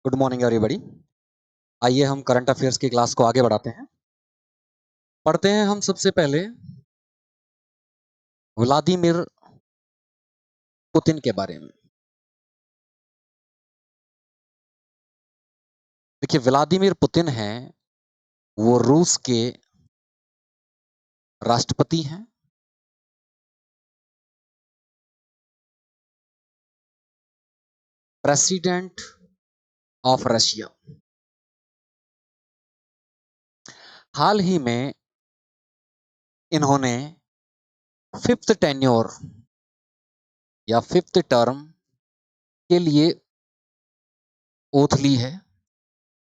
Good morning everybody. आइए हम current affairs की क्लास को आगे बढ़ाते हैं। पढ़ते हैं हम सबसे पहले व्लादिमीर पुतिन के बारे में। देखिए, व्लादिमीर पुतिन हैं, वो रूस के राष्ट्रपति हैं। President of Russia. हाल ही में इन्होंने फिफ्थ टेन्योर या फिफ्थ टर्म के लिए ओथ ली है,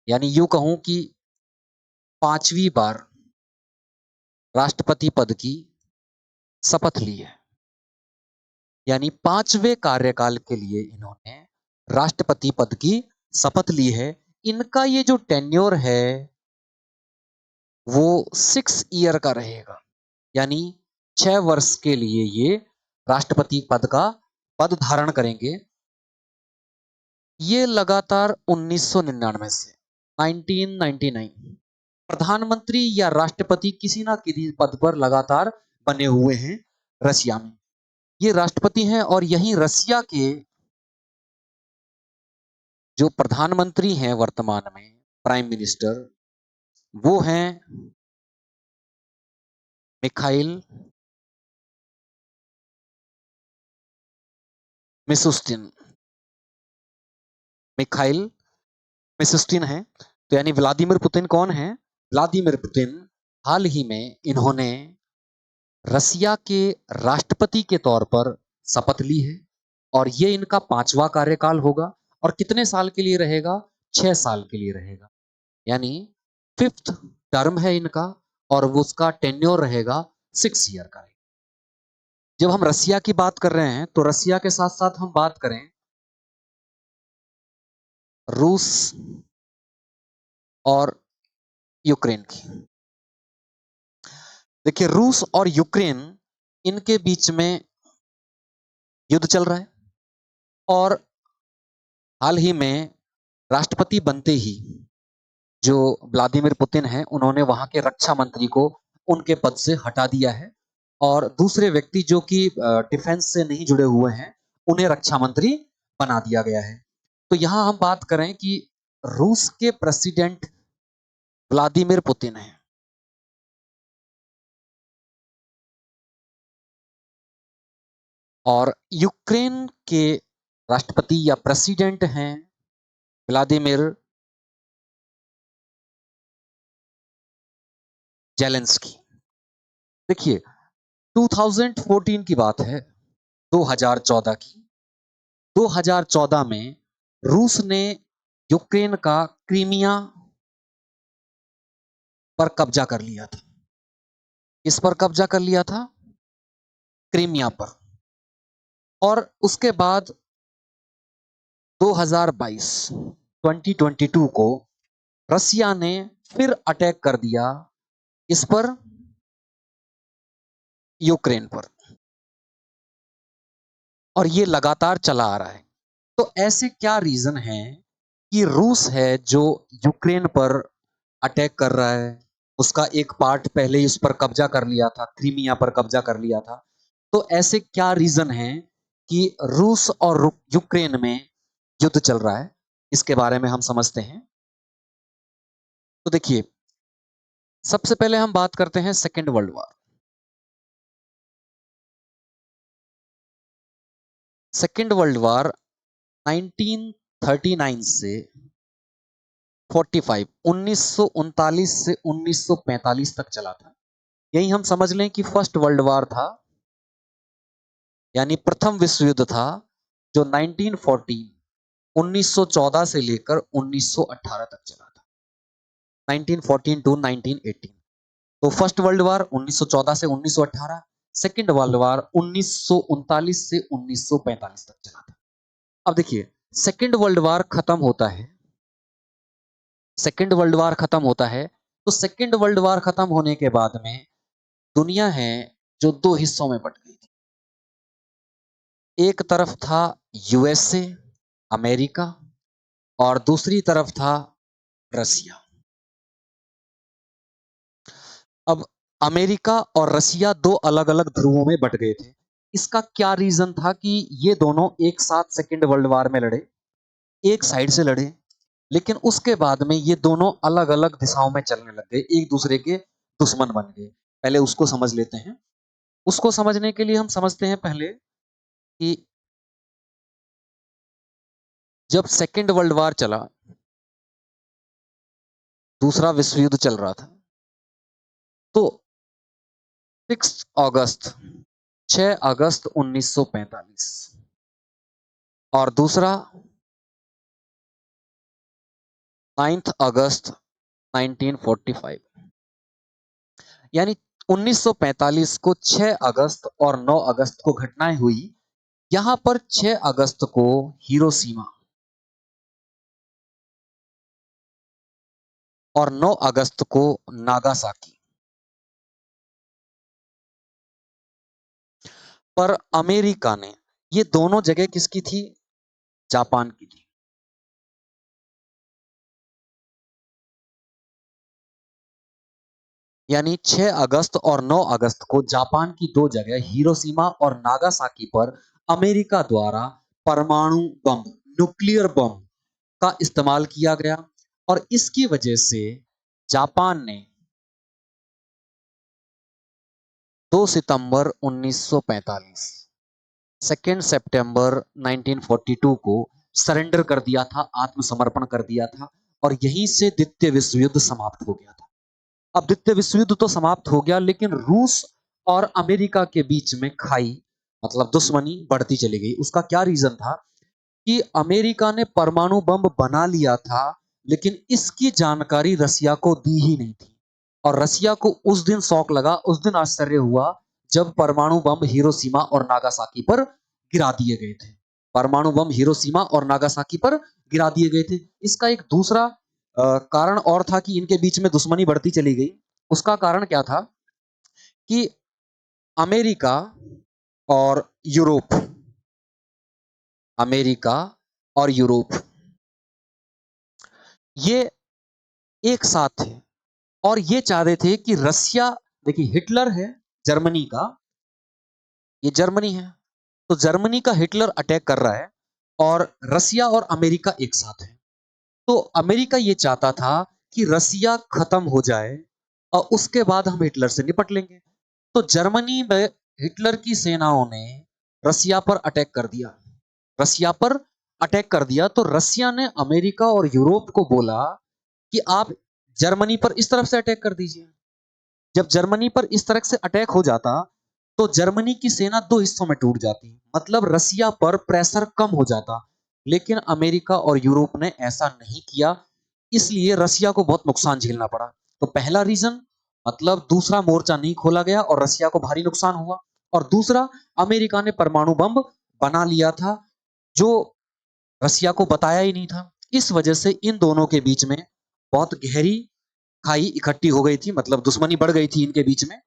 यानी यूं कहूं कि 5वीं बार राष्ट्रपति पद की शपथ ली है। यानी 5वें कार्यकाल के लिए इन्होंने राष्ट्रपति पद की शपथ ली है। इनका ये जो टेन्योर है वो 6 ईयर का रहेगा, यानी 6 वर्ष के लिए ये राष्ट्रपति पद का पद धारण करेंगे। ये लगातार 1999 से 1999 प्रधानमंत्री या राष्ट्रपति किसी ना किसी पद पर लगातार बने हुए हैं रशिया में। ये राष्ट्रपति हैं और यही रशिया के जो प्रधानमंत्री हैं वर्तमान में, प्राइम मिनिस्टर, वो हैं मिखाइल मिशुस्तिन। मिखाइल मिशुस्तिन है। तो यानी व्लादिमीर पुतिन कौन है? व्लादिमीर पुतिन हाल ही में इन्होंने रसिया के राष्ट्रपति के तौर पर शपथ ली है और ये इनका 5वां कार्यकाल होगा। और कितने साल के लिए रहेगा? 6 साल के लिए रहेगा, यानी फिफ्थ टर्म है इनका और वो उसका टेन्योर रहेगा 6 ईयर का। जब हम रसिया की बात कर रहे हैं तो रसिया के साथ साथ हम बात करें रूस और यूक्रेन की। देखिए, रूस और यूक्रेन, इनके बीच में युद्ध चल रहा है और हाल ही में राष्ट्रपति बनते ही जो व्लादिमीर पुतिन हैं, उन्होंने वहां के रक्षा मंत्री को उनके पद से हटा दिया है और दूसरे व्यक्ति जो कि डिफेंस से नहीं जुड़े हुए हैं, उन्हें रक्षा मंत्री बना दिया गया है। तो यहां हम बात करें कि रूस के प्रेसिडेंट व्लादिमीर पुतिन हैं और यूक्रेन के राष्ट्रपति या प्रेसिडेंट हैं व्लादिमीर जेलेंस्की। देखिए, 2014 की बात है, 2014 की। 2014 में रूस ने यूक्रेन का क्रीमिया पर कब्जा कर लिया था। किस पर कब्जा कर लिया था? क्रीमिया पर। और उसके बाद 2022 को रसिया ने फिर अटैक कर दिया इस पर, यूक्रेन पर, और ये लगातार चला आ रहा है। तो ऐसे क्या रीजन है कि रूस है जो यूक्रेन पर अटैक कर रहा है? उसका एक पार्ट पहले ही उस पर कब्जा कर लिया था, क्रीमिया पर कब्जा कर लिया था। तो ऐसे क्या रीजन है कि रूस और यूक्रेन में युद्ध चल रहा है? इसके बारे में हम समझते हैं। तो देखिए, सबसे पहले हम बात करते हैं second world war. Second world war 1939 से 45, 1939 से 1945 तक चला था। यही हम समझ लें कि फर्स्ट वर्ल्ड वॉर था, यानी प्रथम विश्व युद्ध था, जो 1914, 1914 से लेकर 1918 तक चला था। 1914 टू 1918। तो फर्स्ट वर्ल्ड वॉर 1914 से 1918, सेकेंड वर्ल्ड वॉर 1939 से 1945 तक चला था। अब देखिए, सेकेंड वर्ल्ड वॉर खत्म होता है, सेकेंड वर्ल्ड वॉर खत्म होता है, तो सेकेंड वर्ल्ड वॉर खत्म होने के बाद में दुनिया है जो 2 हिस्सों में बट गई थी। एक तरफ था यूएसए, अमेरिका, और दूसरी तरफ था रसिया। अब अमेरिका और रसिया दो अलग अलग ध्रुवों में बट गए थे। इसका क्या रीजन था कि ये दोनों एक साथ सेकेंड वर्ल्ड वॉर में लड़े, एक साइड से लड़े, लेकिन उसके बाद में ये दोनों अलग अलग दिशाओं में चलने लग गए, एक दूसरे के दुश्मन बन गए। पहले उसको समझ लेते हैं। उसको समझने के लिए हम समझते हैं पहले कि जब सेकेंड वर्ल्ड वॉर चला, दूसरा विश्व युद्ध चल रहा था, तो 6 अगस्त 1945 और दूसरा 9 अगस्त 1945, यानी 1945 को 6 अगस्त और 9 अगस्त को घटनाएं हुई। यहां पर 6 अगस्त को हिरोशिमा और 9 अगस्त को नागासाकी। पर अमेरिका ने, ये दोनों जगह किसकी थी? जापान की थी। यानी 6 अगस्त और 9 अगस्त को जापान की दो जगह हिरोशिमा और नागासाकी पर अमेरिका द्वारा परमाणु बम, न्यूक्लियर बम का इस्तेमाल किया गया। और इसकी वजह से जापान ने 2 सितंबर 1945, 2 सितंबर 1942 को सरेंडर कर दिया था, आत्मसमर्पण कर दिया था। और यहीं से द्वितीय विश्व युद्ध समाप्त हो गया था। अब द्वितीय विश्व युद्ध तो समाप्त हो गया, लेकिन रूस और अमेरिका के बीच में खाई, मतलब दुश्मनी बढ़ती चली गई। उसका क्या रीजन था कि अमेरिका ने परमाणु बम बना लिया था, लेकिन इसकी जानकारी रसिया को दी ही नहीं थी। और रसिया को उस दिन शौक लगा, उस दिन आश्चर्य हुआ जब परमाणु बम हिरोशिमा और नागासाकी पर गिरा दिए गए थे। परमाणु बम हिरोशिमा और नागासाकी पर गिरा दिए गए थे। इसका एक दूसरा कारण और था कि इनके बीच में दुश्मनी बढ़ती चली गई। उसका कारण क्या था कि अमेरिका और यूरोप, अमेरिका और यूरोप ये एक साथ थे और ये चाहते थे कि रसिया, देखिए हिटलर है जर्मनी का, ये जर्मनी है, तो जर्मनी का हिटलर अटैक कर रहा है और रसिया और अमेरिका एक साथ है। तो अमेरिका ये चाहता था कि रसिया खत्म हो जाए और उसके बाद हम हिटलर से निपट लेंगे। तो जर्मनी में हिटलर की सेनाओं ने रसिया पर अटैक कर दिया, रसिया पर अटैक कर दिया। तो रसिया ने अमेरिका और यूरोप को बोला कि आप जर्मनी पर इस तरफ से अटैक कर दीजिए। जब जर्मनी पर इस तरह से अटैक हो जाता तो जर्मनी की सेना दो हिस्सों में टूट जाती, मतलब रसिया पर प्रेशर कम हो जाता। लेकिन अमेरिका और यूरोप ने ऐसा नहीं किया, इसलिए रसिया को बहुत नुकसान झेलना पड़ा। तो पहला रीजन, मतलब दूसरा मोर्चा नहीं खोला गया और रसिया को भारी नुकसान हुआ। और दूसरा, अमेरिका ने परमाणु बम बना लिया था जो रसिया को बताया ही नहीं था। इस वजह से इन दोनों के बीच में बहुत गहरी खाई इकट्ठी हो गई थी, मतलब दुश्मनी बढ़ गई थी इनके बीच में।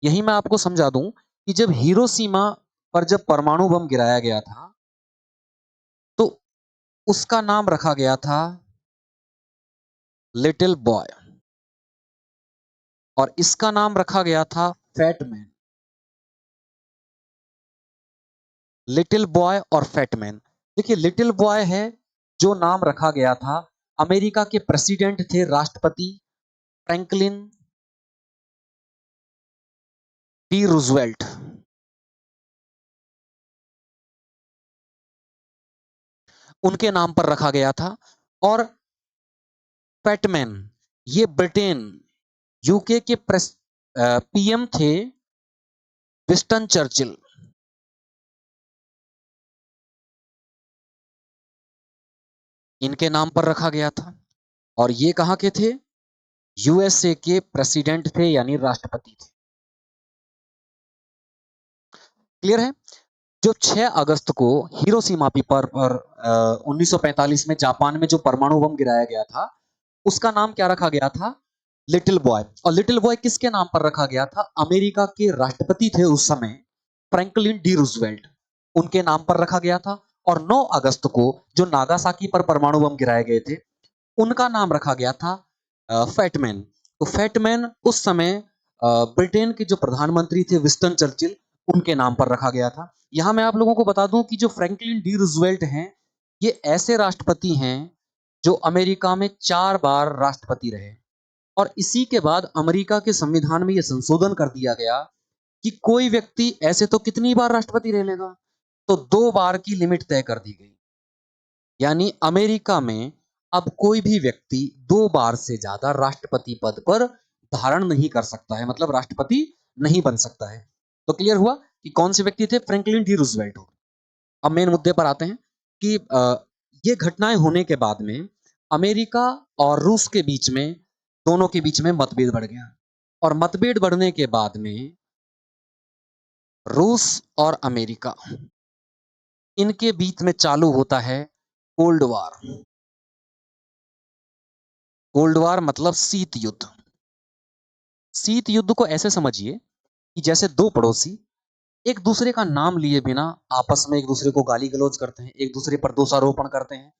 यही मैं आपको समझा दूं कि जब हिरोशिमा पर जब परमाणु बम गिराया गया था तो उसका नाम रखा गया था लिटिल बॉय और इसका नाम रखा गया था फैटमैन। लिटिल बॉय और फैटमैन, देखिए लिटिल बॉय है जो नाम रखा गया था, अमेरिका के प्रेसिडेंट थे, राष्ट्रपति फ्रैंकलिन डी रूजवेल्ट, उनके नाम पर रखा गया था। और फैटमैन ये ब्रिटेन, यूके के पीएम थे विंस्टन चर्चिल, इनके नाम पर रखा गया था। और ये कहां के थे? यूएसए के प्रेसिडेंट थे, यानी राष्ट्रपति थे। क्लियर है? जो 6 अगस्त को हिरोशिमा पर 1945 में जापान में जो परमाणु बम गिराया गया था, उसका नाम क्या रखा गया था? Little boy. और लिटिल बॉय किसके नाम पर रखा गया था? अमेरिका के राष्ट्रपति थे उस समय, फ्रैंकलिन डी रूजवेल्ट, उनके नाम पर रखा गया था। और 9 अगस्त को जो नागासाकी पर परमाणु बम गिराए गए थे उनका नाम रखा गया था फैटमैन। तो फैटमैन उस समय ब्रिटेन के जो प्रधानमंत्री थे विंस्टन चर्चिल उनके नाम पर रखा गया था। यहां मैं आप लोगों को बता दूं कि जो फ्रैंकलिन डी रूजवेल्ट हैं ये ऐसे राष्ट्रपति हैं जो अमेरिका में 4 बार राष्ट्रपति रहे और इसी के बाद अमेरिका के संविधान में यह संशोधन कर दिया गया कि कोई व्यक्ति ऐसे तो कितनी बार राष्ट्रपति रह लेगा, तो 2 बार की लिमिट तय कर दी गई। यानी अमेरिका में अब कोई भी व्यक्ति 2 बार से ज्यादा राष्ट्रपति पद पर धारण नहीं कर सकता है, मतलब राष्ट्रपति नहीं बन सकता है। तो क्लियर हुआ कि कौन से व्यक्ति थे? Franklin D Roosevelt. अब मेन मुद्दे पर आते हैं कि ये घटनाएं होने के बाद में अमेरिका और रूस के बीच में, दोनों के बीच में मतभेद बढ़ गया और मतभेद बढ़ने के बाद में रूस और अमेरिका इनके बीच में चालू होता है कोल्ड वार। कोल्ड वार मतलब शीत युद्ध। शीत युद्ध को ऐसे समझिए कि जैसे दो पड़ोसी एक दूसरे का नाम लिए बिना आपस में एक दूसरे को गाली गलौज करते हैं, एक दूसरे पर दोषारोपण करते हैं,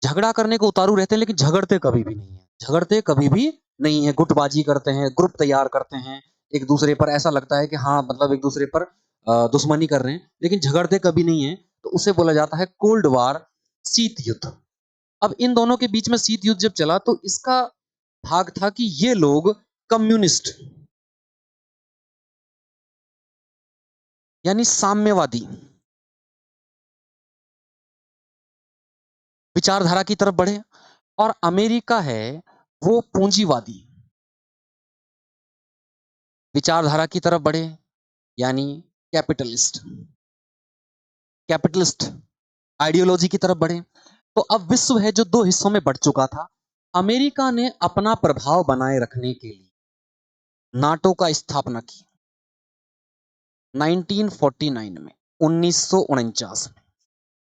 झगड़ा करने को उतारू रहते हैं, लेकिन झगड़ते कभी भी नहीं है। झगड़ते कभी भी नहीं है, गुटबाजी करते हैं, ग्रुप तैयार करते हैं, एक दूसरे पर ऐसा लगता है कि हाँ मतलब एक दूसरे पर दुश्मनी कर रहे हैं, लेकिन झगड़ते कभी नहीं है। तो उसे बोला जाता है कोल्ड वार, शीत युद्ध। अब इन दोनों के बीच में शीत युद्ध जब चला तो इसका भाग था कि ये लोग कम्युनिस्ट यानी साम्यवादी विचारधारा की तरफ बढ़े और अमेरिका है वो पूंजीवादी विचारधारा की तरफ बढ़े, यानी कैपिटलिस्ट कैपिटलिस्ट आइडियोलॉजी की तरफ बढ़े। तो अब विश्व है जो दो हिस्सों में बढ़ चुका था। अमेरिका ने अपना प्रभाव बनाए रखने के लिए नाटो का स्थापना की 1949 में, 1949 में।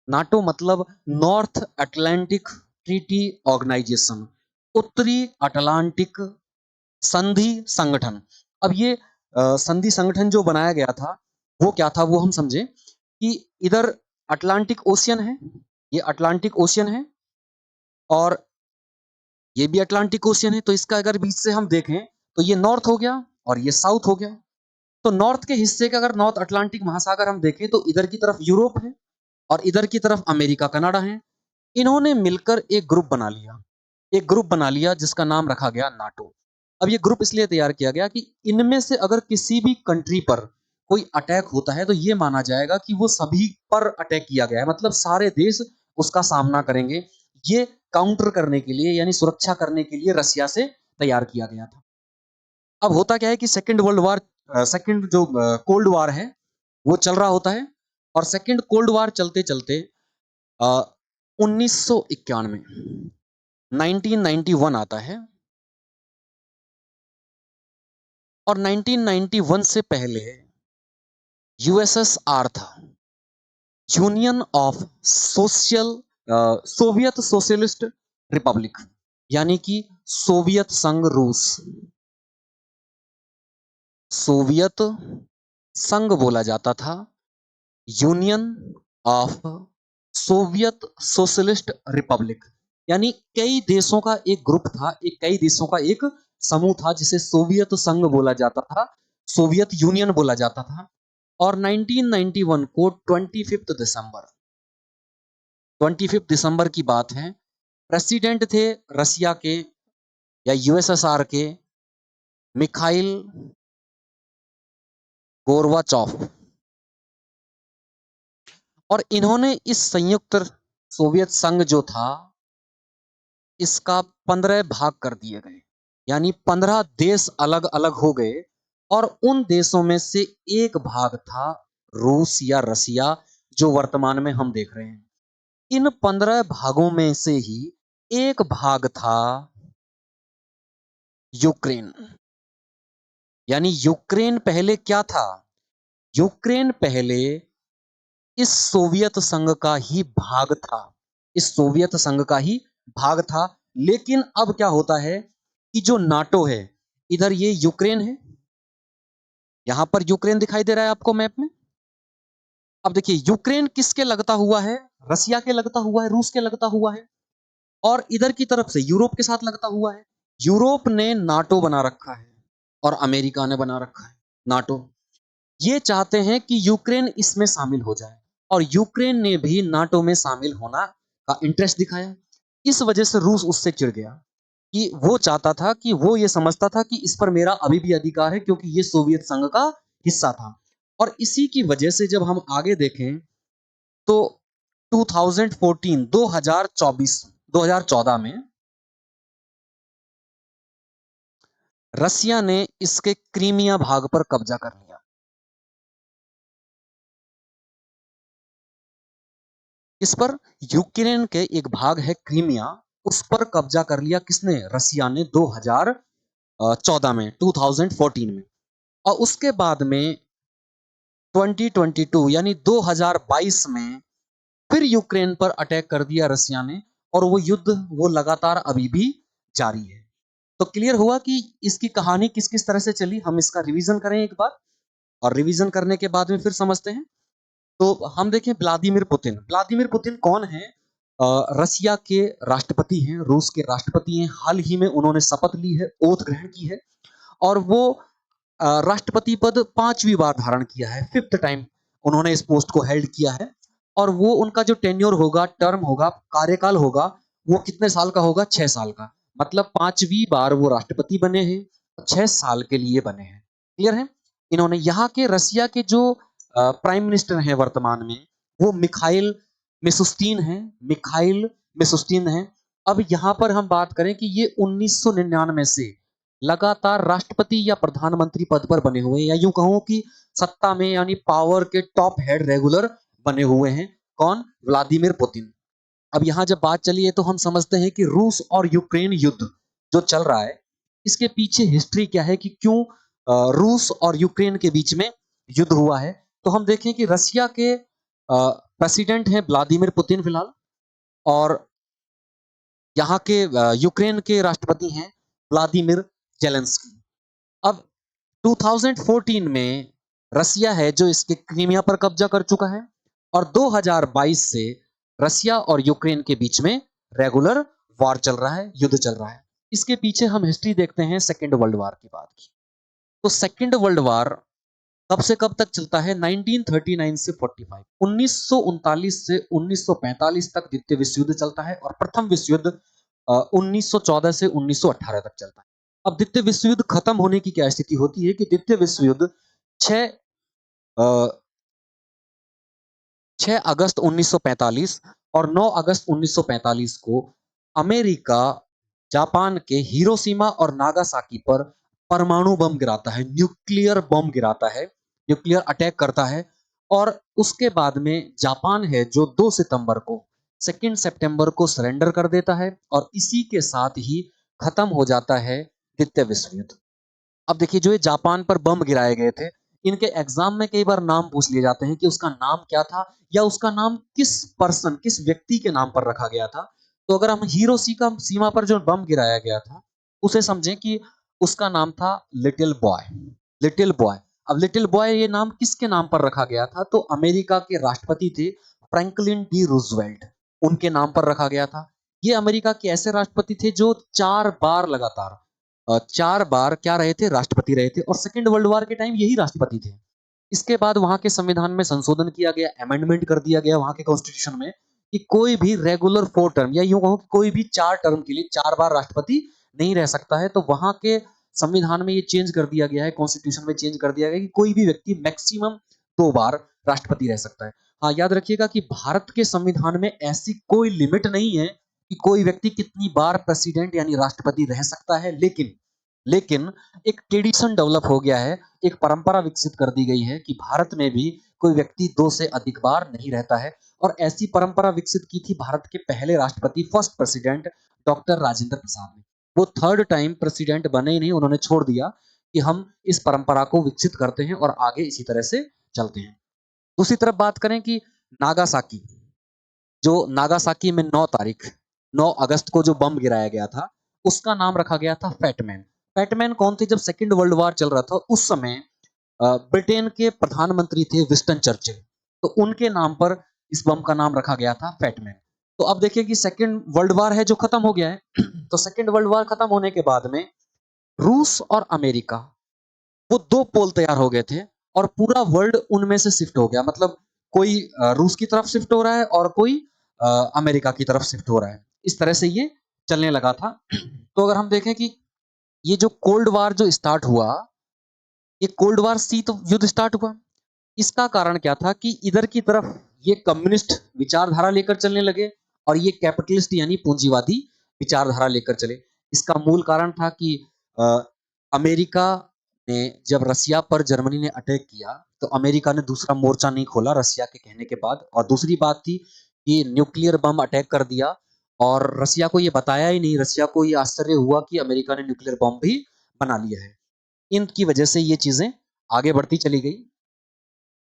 नाटो मतलब नॉर्थ अटलांटिक ट्रीटी ऑर्गेनाइजेशन, उत्तरी अटलांटिक संधि संगठन। अब ये संधि संगठन जो बनाया गया था वो क्या था वो हम समझे कि इधर अटलांटिक ओशियन है, ये अटलांटिक ओशियन है और ये भी अटलांटिक ओशियन है। तो इसका अगर बीच से हम देखें तो ये नॉर्थ हो गया और ये साउथ हो गया। तो नॉर्थ के हिस्से का अगर नॉर्थ अटलांटिक महासागर हम देखें तो इधर की तरफ यूरोप है और इधर की तरफ अमेरिका कनाडा है। इन्होंने मिलकर एक ग्रुप बना लिया, एक ग्रुप बना लिया जिसका नाम रखा गया नाटो। अब ये ग्रुप इसलिए तैयार किया गया कि इनमें से अगर किसी भी कंट्री पर कोई अटैक होता है तो ये माना जाएगा कि वो सभी पर अटैक किया गया है, मतलब सारे देश उसका सामना करेंगे। ये काउंटर करने के लिए यानी सुरक्षा करने के लिए रसिया से तैयार किया गया था। अब होता क्या है कि सेकेंड वर्ल्ड वार, सेकेंड जो कोल्ड वार है वो चल रहा होता है और सेकेंड कोल्ड वार चलते चलते 1991 1991 आता है और 1991 से पहले यूएसएसआर था, union of social Soviet socialist Republic, यानी कि सोवियत संघ रूस। सोवियत संघ बोला जाता था, union of Soviet socialist Republic, यानी कई देशों का एक ग्रुप था, एक कई देशों का एक समूह था जिसे सोवियत संघ बोला जाता था, सोवियत यूनियन बोला जाता था। और 1991 को 25 दिसंबर की बात है, प्रेसिडेंट थे रसिया के या यूएसएसआर के मिखाइल गोर्बाचोव और इन्होंने इस संयुक्त सोवियत संघ जो था इसका 15 भाग कर दिए गए, यानी 15 देश अलग अलग हो गए और उन देशों में से एक भाग था रूस या रसिया जो वर्तमान में हम देख रहे हैं। इन 15 भागों में से ही एक भाग था यूक्रेन। यानी यूक्रेन पहले क्या था? यूक्रेन पहले इस सोवियत संघ का ही भाग था, इस सोवियत संघ का ही भाग था। लेकिन अब क्या होता है कि जो नाटो है, इधर ये यूक्रेन है, यहां पर यूक्रेन दिखाई दे रहा है आपको मैप में, अब देखिए यूक्रेन किसके लगता हुआ है? रसिया के लगता हुआ है, रूस के लगता हुआ है, और इधर की तरफ से यूरोप के साथ लगता हुआ है। यूरोप ने नाटो बना रखा है और अमेरिका ने बना रखा है नाटो। ये चाहते हैं कि यूक्रेन इसमें शामिल हो जाए, और यूक्रेन ने भी नाटो में शामिल होना का इंटरेस्ट दिखाया। इस वजह से रूस उससे चिढ़ गया कि वो चाहता था कि वो ये समझता था कि इस पर मेरा अभी भी अधिकार है, क्योंकि ये सोवियत संघ का हिस्सा था। और इसी की वजह से जब हम आगे देखें तो 2014 2024 2014 में रसिया ने इसके क्रीमिया भाग पर कब्जा कर लिया। इस पर यूक्रेन के एक भाग है क्रीमिया, उस पर कब्जा कर लिया किसने? रसिया ने 2014 में 2014 में। और उसके बाद में 2022 यानी 2022 में फिर यूक्रेन पर अटैक कर दिया रसिया ने, और वो युद्ध वो लगातार अभी भी जारी है। तो क्लियर हुआ कि इसकी कहानी किस किस तरह से चली। हम इसका रिवीजन करें एक बार, और रिवीजन करने के बाद में फिर समझते हैं। तो हम देखें व्लादिमीर पुतिन। व्लादिमीर पुतिन कौन है? रसिया के राष्ट्रपति हैं, रूस के राष्ट्रपति हैं। हाल ही में उन्होंने शपथ ली है, ओथ ग्रहण की है, और वो राष्ट्रपति पद 5वीं बार धारण किया है, 5th टाइम उन्होंने इस पोस्ट को हेल्ड किया है। और वो उनका जो टेन्योर होगा, टर्म होगा, कार्यकाल होगा, वो कितने साल का होगा? 6 साल का। मतलब 5वीं बार वो राष्ट्रपति बने हैं, 6 साल के लिए बने हैं। क्लियर है? इन्होंने यहाँ के रसिया के जो प्राइम मिनिस्टर हैं वर्तमान में, वो मिखाइल मिशुस्तिन हैं। मिखाइल मिशुस्तिन हैं। अब यहाँ पर हम बात करें कि ये 1999 से लगातार राष्ट्रपति या प्रधानमंत्री पद पर बने हुए हैं, या यूं कहूं कि सत्ता में यानी पावर के टॉप हेड रेगुलर बने हुए हैं। कौन? Vladimir Putin. अब यहां जब बात चली है तो हम समझते हैं कि रूस और यूक्रेन युद्ध जो चल रहा है, इसके पीछे हिस्ट्री क्या है कि क्यों रूस और यूक्रेन के बीच में युद्ध हुआ है। तो हम देखें कि रसिया के प्रेसिडेंट हैं व्लादिमीर पुतिन फिलहाल, और यहाँ के यूक्रेन के राष्ट्रपति हैं व्लादिमीर जेलेंस्की। अब 2014 में रसिया है जो इसके क्रीमिया पर कब्जा कर चुका है, और 2022 से रसिया और यूक्रेन के बीच में रेगुलर वॉर चल रहा है, युद्ध चल रहा है। इसके पीछे हम हिस्ट्री देखते हैं सेकेंड वर्ल्ड वॉर की बात की। तो सेकेंड वर्ल्ड वॉर कब से कब तक चलता है? 1939 से 45, 1939 से 1945 तक द्वितीय विश्व युद्ध चलता है, और प्रथम विश्व युद्ध 1914 से 1918 तक चलता है। अब द्वितीय विश्व युद्ध खत्म होने की क्या स्थिति होती है कि द्वितीय विश्व युद्ध 6 अगस्त 1945 और 9 अगस्त 1945 को अमेरिका जापान के हिरोशिमा और नागासाकी पर परमाणु बम गिराता है, न्यूक्लियर बम गिराता है, न्यूक्लियर अटैक करता है। और उसके बाद में जापान है जो 2 सितंबर को 2 सितंबर को सरेंडर कर देता है, और इसी के साथ ही खत्म हो जाता है द्वितीय विश्व युद्ध। अब देखिए जो ये जापान पर बम गिराए गए थे, इनके एग्जाम में कई बार नाम पूछ लिए जाते हैं कि उसका नाम क्या था, या उसका नाम किस पर्सन, किस व्यक्ति के नाम पर रखा गया था। तो अगर हम हिरोशिमा सीमा पर जो बम गिराया गया था, उसे समझें कि उसका नाम था लिटिल बॉय। Little boy. अब लिटिल बॉय ये नाम किसके नाम पर रखा गया था? तो अमेरिका के राष्ट्रपति थे फ्रैंकलिन डी रूजवेल्ट, उनके नाम पर रखा गया था। ये अमेरिका के ऐसे राष्ट्रपति थे जो 4 बार लगातार 4 बार क्या रहे थे? राष्ट्रपति रहे थे, और सेकेंड वर्ल्ड वॉर के टाइम यही राष्ट्रपति थे। इसके बाद वहां के संविधान में संशोधन किया गया, अमेंडमेंट कर दिया गया वहां के कॉन्स्टिट्यूशन में कि कोई भी रेगुलर 4 टर्म, या यूं कहूं कि कोई भी 4 टर्म के लिए 4 बार राष्ट्रपति नहीं रह सकता है। तो वहां के संविधान में ये चेंज कर दिया गया है, कॉन्स्टिट्यूशन में चेंज कर दिया गया कि कोई भी व्यक्ति मैक्सिमम 2 बार राष्ट्रपति रह सकता है। हाँ, याद रखिएगा कि भारत के संविधान में ऐसी कोई लिमिट नहीं है कि कोई व्यक्ति कितनी बार प्रेसिडेंट यानी राष्ट्रपति रह सकता है, लेकिन लेकिन एक ट्रेडिशन डेवलप हो गया है, एक परंपरा विकसित कर दी गई है कि भारत में भी कोई व्यक्ति 2 से अधिक बार नहीं रहता है। और ऐसी परंपरा विकसित की थी भारत के पहले राष्ट्रपति, first president doctor Rajendra Prasad ने। वो 3rd टाइम प्रेसिडेंट बने ही नहीं, उन्होंने छोड़ दिया कि हम इस परंपरा को विकसित करते हैं और आगे इसी तरह से चलते हैं। दूसरी तरफ बात करें कि नागासाकी, जो नागासाकी में 9 अगस्त को जो बम गिराया गया था, उसका नाम रखा गया था फैटमैन। फैटमैन कौन थे? जब सेकेंड वर्ल्ड वॉर चल रहा था उस समय ब्रिटेन के प्रधानमंत्री थे विंस्टन चर्चिल। तो उनके नाम पर इस बम का नाम रखा गया था फैटमैन। तो अब देखिए कि सेकेंड वर्ल्ड वॉर है जो खत्म हो गया है। तो सेकेंड वर्ल्ड वॉर खत्म होने के बाद में रूस और अमेरिका, वो दो पोल तैयार हो गए थे और पूरा वर्ल्ड उनमें से शिफ्ट हो गया। मतलब कोई रूस की तरफ शिफ्ट हो रहा है और कोई अमेरिका की तरफ शिफ्ट हो रहा है। इस तरह से ये चलने लगा था। तो अगर हम देखें कि ये जो कोल्ड वार जो स्टार्ट हुआ, ये कोल्ड वार शीत युद्ध स्टार्ट हुआ। इसका कारण क्या था कि इधर की तरफ ये कम्युनिस्ट विचारधारा लेकर चलने लगे और ये कैपिटलिस्ट यानी पूंजीवादी विचारधारा लेकर चले। इसका मूल कारण था कि अ, अमेरिका ने जब रसिया पर जर्मनी ने अटैक किया तो अमेरिका ने दूसरा मोर्चा नहीं खोला रसिया के कहने के बाद। और दूसरी बात थी कि न्यूक्लियर बम अटैक कर दिया और रसिया को ये बताया ही नहीं। रसिया को ये आश्चर्य हुआ कि अमेरिका ने न्यूक्लियर बम भी बना लिया है। इनकी वजह से ये चीजें आगे बढ़ती चली गई।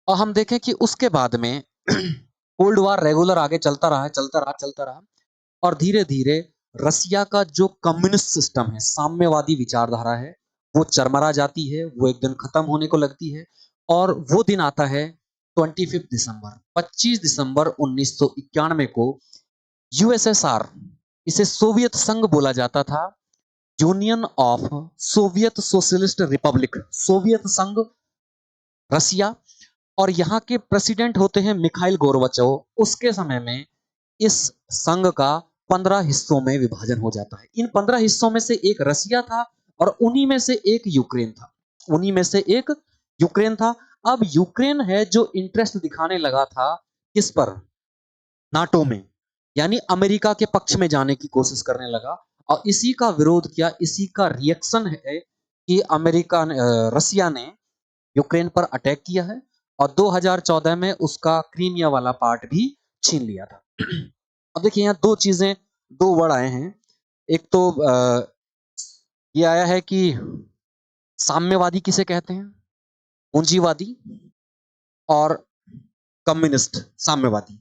और हम देखें कि उसके बाद में कोल्ड वार रेगुलर आगे चलता रहा और धीरे धीरे रसिया का जो कम्युनिस्ट सिस्टम है, साम्यवादी विचारधारा है, वो चरमरा जाती है, वो एक दिन खत्म होने को लगती है। और वो दिन आता है 25 दिसंबर, 25 दिसंबर 1991 को यूएसएसआर, इसे सोवियत संघ बोला जाता था, union of Soviet socialist Republic, Soviet संघ रसिया, और यहाँ के प्रेसिडेंट होते हैं मिखाइल गोर्बाचोव। उसके समय में इस संघ का 15 हिस्सों में विभाजन हो जाता है। इन 15 हिस्सों में से एक रसिया था और उन्हीं में से एक यूक्रेन था। उन्हीं में से एक यूक्रेन था। अब यूक्रेन है जो इंटरेस्ट दिखाने लगा था किस पर, नाटो में, यानी अमेरिका के पक्ष में जाने की कोशिश करने लगा। और इसी का विरोध किया, इसी का रिएक्शन है कि अमेरिका ने रसिया ने यूक्रेन पर अटैक किया है और 2014 में उसका क्रीमिया वाला पार्ट भी छीन लिया था। अब देखिए यहाँ दो चीजें, दो वर्ड आए हैं। एक तो ये आया है कि साम्यवादी किसे कहते हैं, पूंजीवादी, और कम्युनिस्ट साम्यवादी।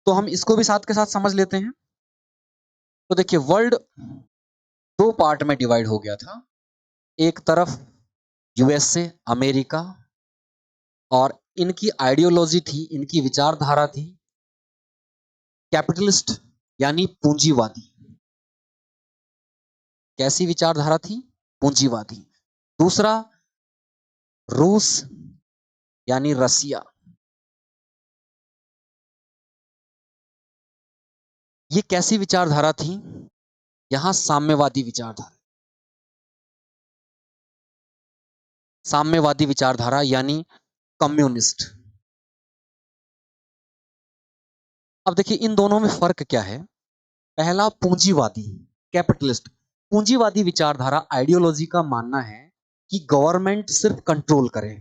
तो हम इसको भी साथ के साथ समझ लेते हैं। तो देखिए वर्ल्ड दो पार्ट में डिवाइड हो गया था। एक तरफ यूएसए अमेरिका, और इनकी आइडियोलॉजी थी, इनकी विचारधारा थी कैपिटलिस्ट यानी पूंजीवादी। कैसी विचारधारा थी, पूंजीवादी। दूसरा रूस यानी रसिया, ये कैसी विचारधारा थी, यहां साम्यवादी विचारधारा, साम्यवादी विचारधारा यानी कम्युनिस्ट। अब देखिए इन दोनों में फर्क क्या है। पहला पूंजीवादी, कैपिटलिस्ट। पूंजीवादी विचारधारा आइडियोलॉजी का मानना है कि गवर्नमेंट सिर्फ कंट्रोल करे,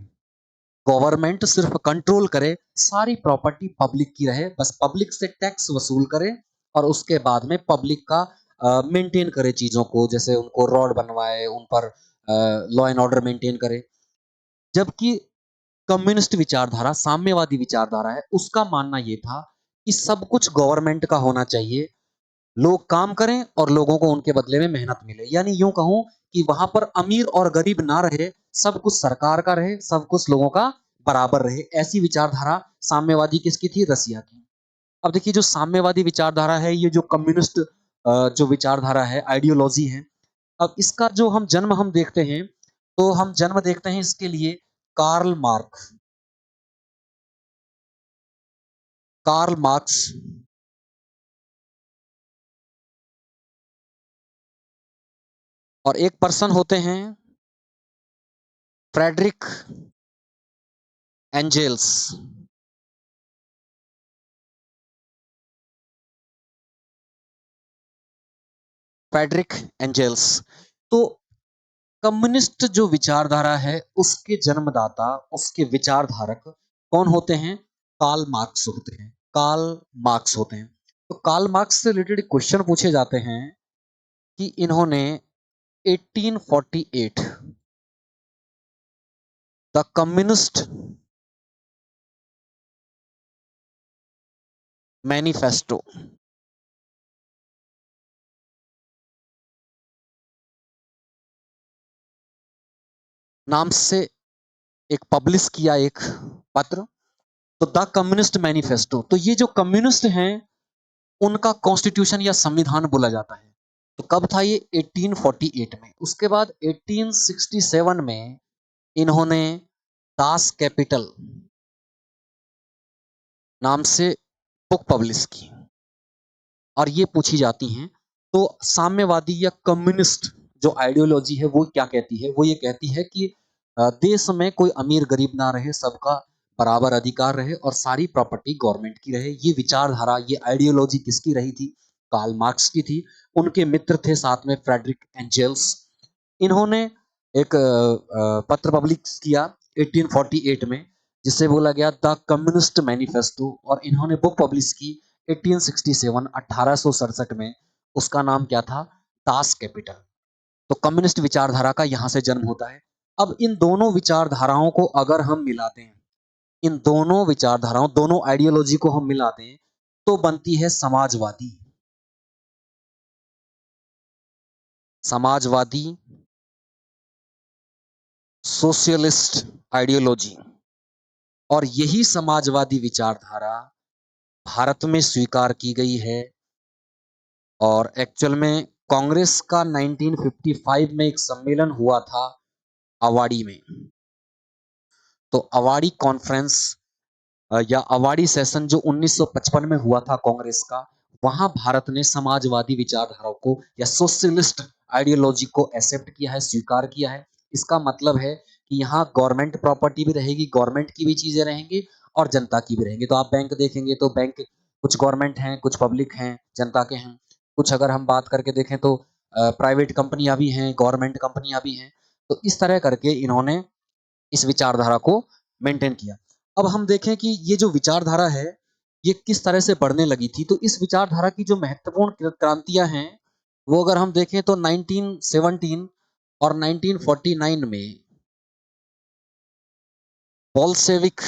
गवर्नमेंट सिर्फ कंट्रोल करे, सारी प्रॉपर्टी पब्लिक की रहे, बस पब्लिक से टैक्स वसूल करे और उसके बाद में पब्लिक का मेंटेन करे चीजों को, जैसे उनको रोड बनवाए, उन पर लॉ एंड ऑर्डर मेंटेन करे। जबकि कम्युनिस्ट विचारधारा, साम्यवादी विचारधारा है, उसका मानना यह था कि सब कुछ गवर्नमेंट का होना चाहिए, लोग काम करें और लोगों को उनके बदले में मेहनत मिले। यानी यूं कहूं कि वहां पर अमीर और गरीब ना रहे, सब कुछ सरकार का रहे, सब कुछ लोगों का बराबर रहे। ऐसी विचारधारा साम्यवादी किसकी थी, रसिया की। अब देखिए जो साम्यवादी विचारधारा है, ये जो कम्युनिस्ट जो विचारधारा है, आइडियोलॉजी है, अब इसका जो हम जन्म हम देखते हैं, तो हम जन्म देखते हैं इसके लिए कार्ल मार्क्स, कार्ल मार्क्स, और एक पर्सन होते हैं फ्रेडरिक एंजेल्स। Frederick angels. तो कम्युनिस्ट जो विचारधारा है उसके जन्मदाता, उसके विचारधारक कौन होते हैं, कार्ल मार्क्स होते हैं, कार्ल मार्क्स होते हैं। तो कार्ल मार्क्स से रिलेटेड क्वेश्चन पूछे जाते हैं कि इन्होंने 1848 द कम्युनिस्ट मैनिफेस्टो नाम से एक पब्लिश किया एक पत्र, तो द कम्युनिस्ट मैनिफेस्टो, तो ये जो कम्युनिस्ट हैं उनका कॉन्स्टिट्यूशन या संविधान बोला जाता है। तो कब था ये? 1848 में। उसके बाद 1867 में इन्होंने दास कैपिटल नाम से बुक पब्लिश की, और ये पूछी जाती हैं। तो साम्यवादी या कम्युनिस्ट जो आइडियोलॉजी है वो क्या कहती है? वो ये कहती है कि देश में कोई अमीर गरीब ना रहे, सबका बराबर अधिकार रहे और सारी प्रॉपर्टी गवर्नमेंट की रहे। ये विचारधारा, ये आइडियोलॉजी किसकी रही थी? कार्ल मार्क्स की थी। उनके मित्र थे साथ में फ्रेडरिक एंजेल्स। इन्होंने एक पत्र पब्लिश किया 1848 में, जिसे बोला गया द कम्युनिस्ट मैनिफेस्टो, और इन्होंने बुक पब्लिश की 1867 1867 में। उसका नाम क्या था? Das Kapital. तो कम्युनिस्ट विचारधारा का यहां से जन्म होता है। अब इन दोनों विचारधाराओं को अगर हम मिलाते हैं, इन दोनों विचारधाराओं, दोनों आइडियोलॉजी को हम मिलाते हैं, तो बनती है समाजवादी। Samajwadi socialist ideology. और यही समाजवादी विचारधारा भारत में स्वीकार की गई है। और एक्चुअल में कांग्रेस का 1955 में एक सम्मेलन हुआ था अवाड़ी में। तो अवाड़ी कॉन्फ्रेंस या अवाड़ी सेशन जो 1955 में हुआ था कांग्रेस का, वहां भारत ने समाजवादी विचारधारा को या सोशलिस्ट आइडियोलॉजी को एक्सेप्ट किया है, स्वीकार किया है। इसका मतलब है कि यहाँ गवर्नमेंट प्रॉपर्टी भी रहेगी, गवर्नमेंट की भी चीजें रहेंगी और जनता की भी रहेंगी। तो आप बैंक देखेंगे तो बैंक कुछ गवर्नमेंट हैं, कुछ पब्लिक हैं, जनता के हैं। कुछ अगर हम बात करके देखें तो प्राइवेट कंपनियां भी हैं, गवर्नमेंट कंपनियां भी हैं। तो इस तरह करके इन्होंने इस विचारधारा को मेंटेन किया। अब हम देखें कि ये जो विचारधारा है ये किस तरह से बढ़ने लगी थी। तो इस विचारधारा की जो महत्वपूर्ण क्रांतियां हैं वो अगर हम देखें तो 1917 और 1949 में बोल्शेविक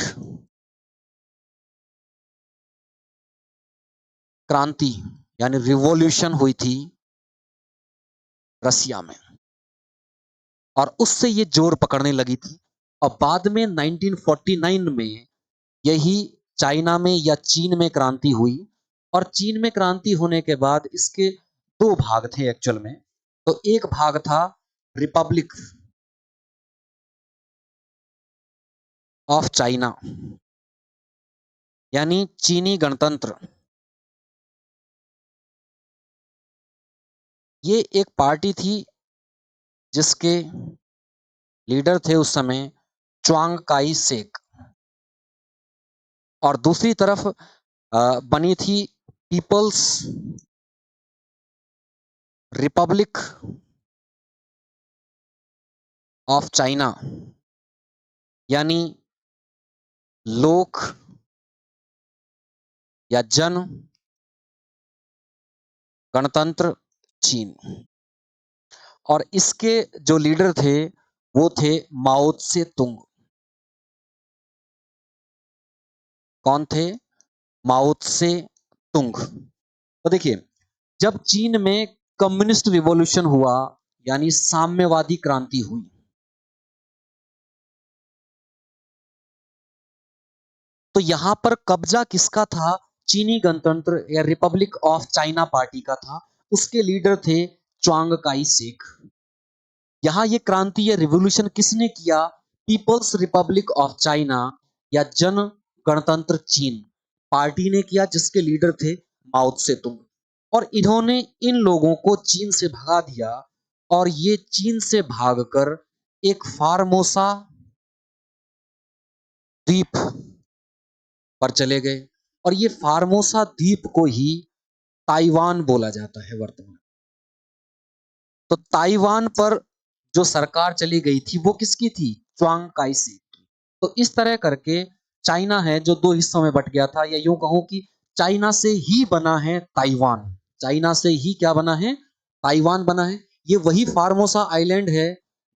क्रांति यानी रिवॉल्यूशन हुई थी रसिया में, और उससे ये जोर पकड़ने लगी थी। और बाद में 1949 में यही चाइना में या चीन में क्रांति हुई। और चीन में क्रांति होने के बाद इसके दो भाग थे एक्चुअल में। तो एक भाग था रिपब्लिक ऑफ चाइना, यानी चीनी गणतंत्र। ये एक पार्टी थी जिसके लीडर थे उस समय च्वांग काई शेक। और दूसरी तरफ बनी थी पीपल्स रिपब्लिक ऑफ चाइना, यानी लोक या जन गणतंत्र चीन। और इसके जो लीडर थे वो थे माओ त्से तुंग। कौन थे? माओ त्से तुंग। तो देखिए, जब चीन में कम्युनिस्ट रिवॉल्यूशन हुआ यानी साम्यवादी क्रांति हुई, तो यहां पर कब्जा किसका था? चीनी गणतंत्र या रिपब्लिक ऑफ चाइना पार्टी का था। उसके लीडर थे च्वांग काई शेक। यहां ये क्रांति या रिवॉल्यूशन किसने किया? पीपल्स रिपब्लिक ऑफ चाइना या जन गणतंत्र चीन पार्टी ने किया, जिसके लीडर थे माओ त्से तुंग। और इन्होंने इन लोगों को चीन से भगा दिया, और ये चीन से भागकर एक फार्मोसा द्वीप पर चले गए। और ये फार्मोसा द्वीप को ही ताइवान बोला जाता है वर्तमान। तो ताइवान पर जो सरकार चली गई थी वो किसकी थी? च्वांग काई शेक की। तो इस तरह करके चाइना है जो दो हिस्सों में बट गया था, या यूं कहूं कि चाइना से ही बना है ताइवान। चाइना से ही क्या बना है? ताइवान बना है। ये वही फार्मोसा आइलैंड है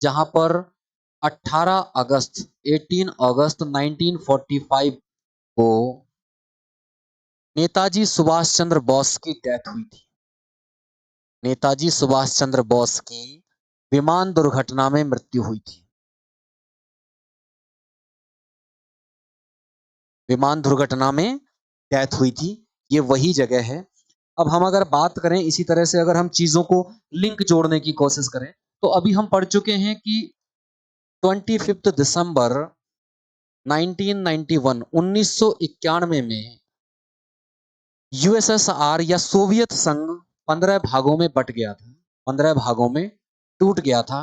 जहां पर 18 अगस्त 18 अगस्त 1945 को नेताजी सुभाष चंद्र बोस की डेथ हुई थी। नेताजी सुभाष चंद्र बोस की विमान दुर्घटना में मृत्यु हुई थी। विमान दुर्घटना में डेथ हुई थी। ये वही जगह है। अब हम अगर बात करें इसी तरह से, अगर हम चीजों को लिंक जोड़ने की कोशिश करें, तो अभी हम पढ़ चुके हैं कि 25 दिसंबर 1991 1991 में यूएसएसआर या सोवियत संघ 15 भागों में बट गया था, 15 भागों में टूट गया था।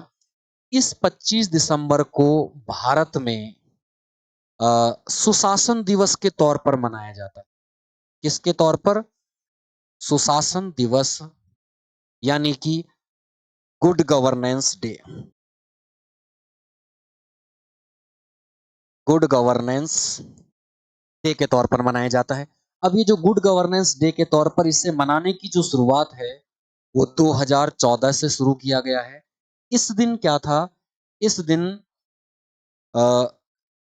इस 25 दिसंबर को भारत में सुशासन दिवस के तौर पर मनाया जाता है। किसके तौर पर? सुशासन दिवस, यानी कि good governance day. Good governance day के तौर पर मनाया जाता है। अब ये जो गुड गवर्नेंस डे के तौर पर इसे मनाने की जो शुरुआत है वो 2014 से शुरू किया गया है। इस दिन क्या था? इस दिन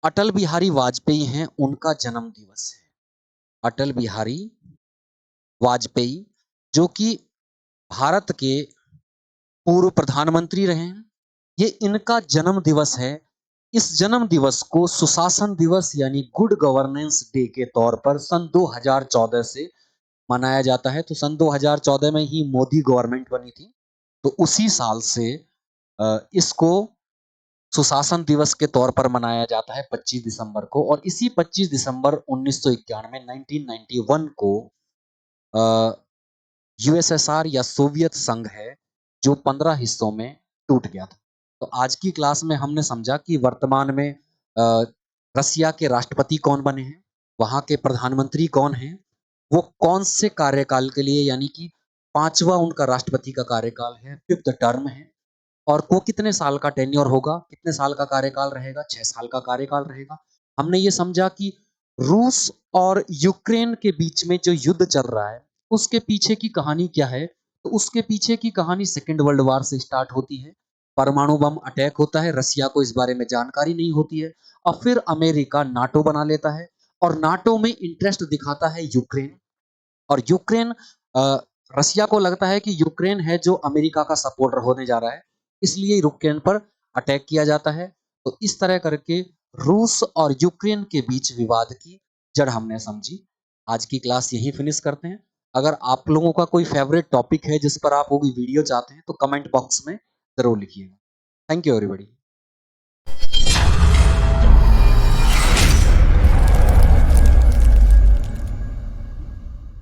अटल बिहारी वाजपेयी हैं, उनका जन्म दिवस है। अटल बिहारी वाजपेयी, जो कि भारत के पूर्व प्रधानमंत्री रहे हैं, ये इनका जन्म दिवस है। इस जन्म दिवस को सुशासन दिवस यानी गुड गवर्नेंस डे के तौर पर सन 2014 से मनाया जाता है। तो सन 2014 में ही मोदी गवर्नमेंट बनी थी, तो उसी साल से इसको सुशासन दिवस के तौर पर मनाया जाता है 25 दिसंबर को। और इसी 25 दिसंबर 1991 1991 को यूएसएसआर या सोवियत संघ है जो 15 हिस्सों में टूट गया था। तो आज की क्लास में हमने समझा कि वर्तमान में रसिया के राष्ट्रपति कौन बने हैं, वहां के प्रधानमंत्री कौन हैं, वो कौन से कार्यकाल के लिए, यानी कि 5वां उनका राष्ट्रपति का कार्यकाल है, 5th टर्म है, और वो कितने साल का टेन्योर होगा, कितने साल का कार्यकाल रहेगा, 6 साल का कार्यकाल रहेगा। हमने ये समझा कि रूस और यूक्रेन के बीच में जो युद्ध चल रहा है उसके पीछे की कहानी क्या है। तो उसके पीछे की कहानी सेकेंड वर्ल्ड वार से स्टार्ट होती है। परमाणु बम अटैक होता है, रसिया को इस बारे में जानकारी नहीं होती है, और फिर अमेरिका नाटो बना लेता है और नाटो में इंटरेस्ट दिखाता है यूक्रेन। और यूक्रेन रसिया को लगता है कि यूक्रेन है जो अमेरिका का सपोर्टर होने जा रहा है, इसलिए यूक्रेन पर अटैक किया जाता है। तो इस तरह करके रूस और यूक्रेन के बीच विवाद की जड़ हमने समझी। आज की क्लास यहीं फिनिश करते हैं। अगर आप लोगों का कोई फेवरेट टॉपिक है जिस पर आप वो भी वीडियो चाहते हैं तो कमेंट बॉक्स में जरूर लिखिएगा। Thank you everybody.